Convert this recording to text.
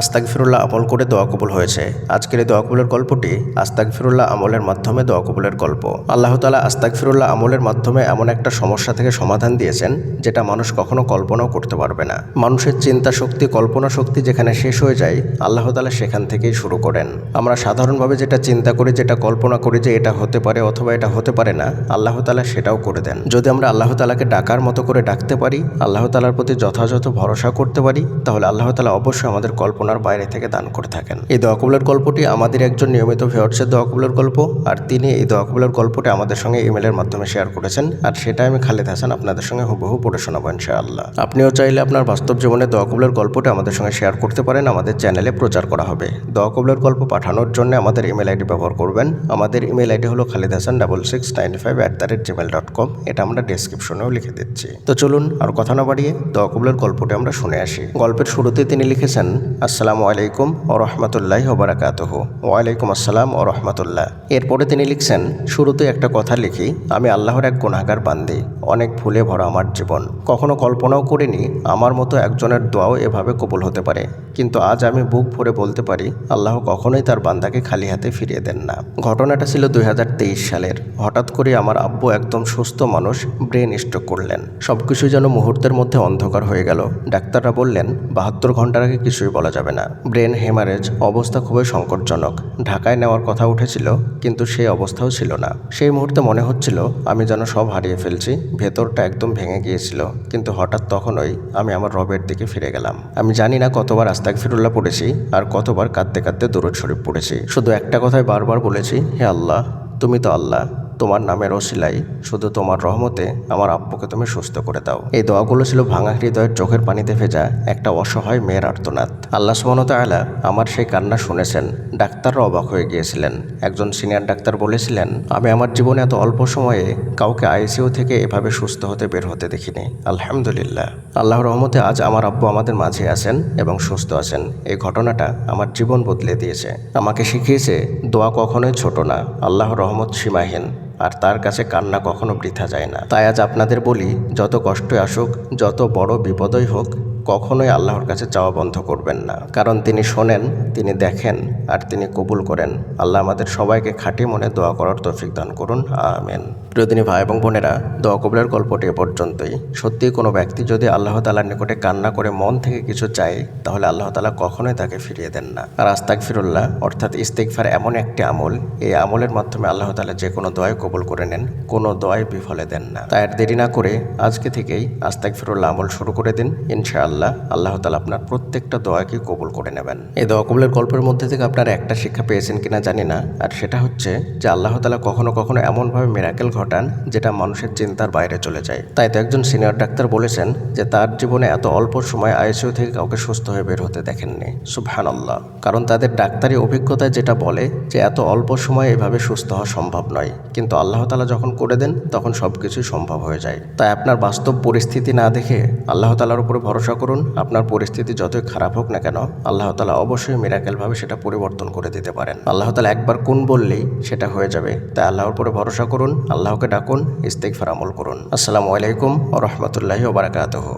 আস্তাগফিরুল্লাহ আমল করে দোয়া কবুল হয়েছে। আজকের এই দোয়া কবুলের গল্পটি আস্তাগফিরুল্লাহ আমলের মাধ্যমে দোয়া কবুলের গল্প। আল্লাহ তাআলা আস্তাগফিরুল্লাহ আমলের মাধ্যমে এমন একটা সমস্যা থেকে সমাধান দিয়েছেন যেটা মানুষ কখনো কল্পনাও করতে পারবে না। মানুষের চিন্তা শক্তি, কল্পনা শক্তি যেখানে শেষ হয়ে যায়, আল্লাহ তাআলা সেখান থেকেই শুরু করেন। আমরা সাধারণভাবে যেটা চিন্তা করি, যেটা কল্পনা করি যে এটা হতে পারে অথবা এটা হতে পারে না, আল্লাহ তাআলা সেটাও করে দেন। যদি আমরা আল্লাহ তাআলাকে ডাকার মতো করে ডাকতে পারি, আল্লাহ তাআলার প্রতি যথাযথ ভরসা করতে পারি, তাহলে আল্লাহ তাআলা অবশ্যই আমাদের কল্পনার বাইরে থেকে দান করে থাকেন। এই দোয়া কবুলের গল্পটি আমাদের একজন নিয়মিত ভিউয়ার্সের দোয়া কবুলের গল্প, আর তিনি এই দোয়া কবুলের গল্পটি আমাদের সঙ্গে ইমেলের মাধ্যমে শেয়ার করেছেন, আর সেটা আমি খালিদ হাসান আপনাদের সঙ্গে হুবহু পড়ে শোনাবো ইনশাআল্লাহ। আপনিও চাইলে আপনার বাস্তব জীবনে দোয়া কবুলের গল্পটি আমাদের সঙ্গে শেয়ার করতে পারেন, আমাদের চ্যানেলে প্রচার করা হবে। দোয়া কবুলের গল্প পাঠানোর জন্য আমাদের ইমেল আইডি ব্যবহার করবেন। আমাদের ইমেল আইডি হলো khalidhasan6695@gmail.com। এটা আমরা ডেসক্রিপশনেও লিখে দিচ্ছি। তো চলুন আর কথা না বাড়িয়ে দোয়া কবুলের গল্পটি আমরা শুনে আসি। গল্পের শুরুতে তিনি লিখেছেন, আসসালামু আলাইকুম ওয়া রাহমাতুল্লাহি ওয়া বারাকাতুহু। ওয়ালাইকুম আসসালাম ওয়া রাহমাতুল্লাহ। এরপরে তিনি লিখছেন, শুরুতে একটা কথা লিখি, আমি আল্লাহর এক গুনাহগার বান্দি, অনেক ভুলে ভরা আমার জীবন। কখনো কল্পনাও করিনি আমার মতো একজনের দোয়াও এভাবে কবুল হতে পারে, কিন্তু আজ আমি বুক ভরে বলতে পারি আল্লাহ কখনোই তার বান্দাকে খালি হাতে ফিরিয়ে দেন না। ঘটনাটা ছিল 2023 সালের। হঠাৎ করে আমার আব্বু, একদম সুস্থ মানুষ, ব্রেন স্ট্রোক করলেন। সবকিছু যেন মুহূর্তের মধ্যে অন্ধকার হয়ে গেল। ডাক্তাররা বললেন 72 ঘন্টার আগে কিছুই বলা যাবে না। ব্রেন হেমারেজ, অবস্থা খুবই সংকটজনক। ঢাকায় নেওয়ার কথা উঠেছিল, কিন্তু সেই অবস্থাও ছিল না। সেই মুহূর্তে মনে হচ্ছিল আমি যেন সব হারিয়ে ফেলছি, ভেতরটা একদম ভেঙে গিয়েছিল। কিন্তু হঠাৎ তখনই আমি আমার রবের দিকে ফিরে গেলাম। আমি জানি না কতবার আস্তাগফিরুল্লাহ পড়েছি আর কতবার কাঁদতে কাঁদতে দরুদ শরীফ পড়েছি। শুধু একটা কথাই বারবার বলেছি, হে আল্লাহ, তুমি তো আল্লাহ, তোমার নামের ওসিলাই শুধু তোমার রহমতে আমার আব্বুকে তুমি সুস্থ করে দাও। এই দোয়াগুলো ছিল ভাঙা হৃদয়ের চোখের পানিতে ভেজা একটা অসহায় মেয়ের আর্তনাদ। আল্লাহ সুবহানাহু ওয়া তাআলা আমার সেই কান্না শুনেছেন। ডাক্তাররা অবাক হয়ে গিয়েছিলেন। একজন সিনিয়র ডাক্তার বলেছিলেন, আমি আমার জীবনে এত অল্প সময়ে কাউকে আইসিইউ থেকে এভাবে সুস্থ হতে বের হতে দেখিনি। আলহামদুলিল্লাহ, আল্লাহর রহমতে আজ আমার আব্বু আমাদের মাঝে আছেন এবং সুস্থ আছেন। এই ঘটনাটা আমার জীবন বদলে দিয়েছে। আমাকে শিখিয়েছে দোয়া কখনোই ছোট না, আল্লাহর রহমত সীমাহীন, আর তার কাছে কান্না কখনো বৃথা যায় না। তাই আজ আপনাদের বলি, যত কষ্টই আসুক, যত বড় বিপদই হোক, কখনোই আল্লাহর কাছে চাওয়া বন্ধ করবেন না, কারণ তিনি শোনেন, তিনি দেখেন, আর তিনি কবুল করেন। আল্লাহ আমাদের সবাইকে খাঁটি মনে দোয়া করার তৌফিক দান করুন, আমিন। প্রিয়দিনী ভাই এবং বোনেরা, দোয়া কবুলের গল্পটি এ পর্যন্তই। সত্যিই কোনো ব্যক্তি যদি আল্লাহ তাআলার নিকটে কান্না করে মন থেকে কিছু চায়, তাহলে আল্লাহ তাআলা কখনোই তাকে ফিরিয়ে দেন না। আর আস্তাগফিরুল্লাহ অর্থাৎ ইস্তিগফার এমন একটি আমল, এই আমলের মাধ্যমে আল্লাহ তাআলা যে কোনো দোয়াই কবুল করে নেন, কোনো দোয়াই বিফলে দেন না। তাই আর দেরি না করে আজকে থেকেই আস্তাগফিরুল্লাহ আমল শুরু করে দিন। ইনশাআল্লাহ আল্লাহ তাআলা আপনার প্রত্যেকটা দোয়াকে কবুল করে নেবেন। এই দোয়া কবুলের গল্পের মধ্যে থেকে আপনারা একটা শিক্ষা পেয়েছেন কিনা জানি না, আর সেটা হচ্ছে যে আল্লাহ তাআলা কখনো কখনো এমনভাবে মিরাকেল ঘটান যেটা মানুষের চিন্তার বাইরে চলে যায়। তাই তো একজন সিনিয়র ডাক্তার বলেছেন যে তার জীবনে এত অল্প সময় আইসিইউ থেকে কাউকে সুস্থ হয়ে বের হতে দেখেননি। সুবহানাল্লাহ। কারণ তাদের ডাক্তারি অভিজ্ঞতায় যেটা বলে যে এত অল্প সময়ে এভাবে সুস্থ হওয়া সম্ভব নয়, কিন্তু আল্লাহ তাআলা যখন করে দেন তখন সবকিছুই সম্ভব হয়ে যায়। তাই আপনার বাস্তব পরিস্থিতি না দেখে আল্লাহ তাআলার উপরে ভরসা করুন। আপনার পরিস্থিতি যতই খারাপ হোক না কেন, আল্লাহ তাআলা অবশ্যই মিরাকেলভাবে সেটা পরিবর্তন করে দিতে পারেন। আল্লাহ তাআলা একবার কোন বললেই সেটা হয়ে যাবে। তাই আল্লাহর উপরে ভরসা করুন, আল্লাহকে ডাকুন, ইস্তিগফার আমল করুন। আসসালামু আলাইকুম ওয়া রাহমাতুল্লাহি ওয়া বারাকাতুহু।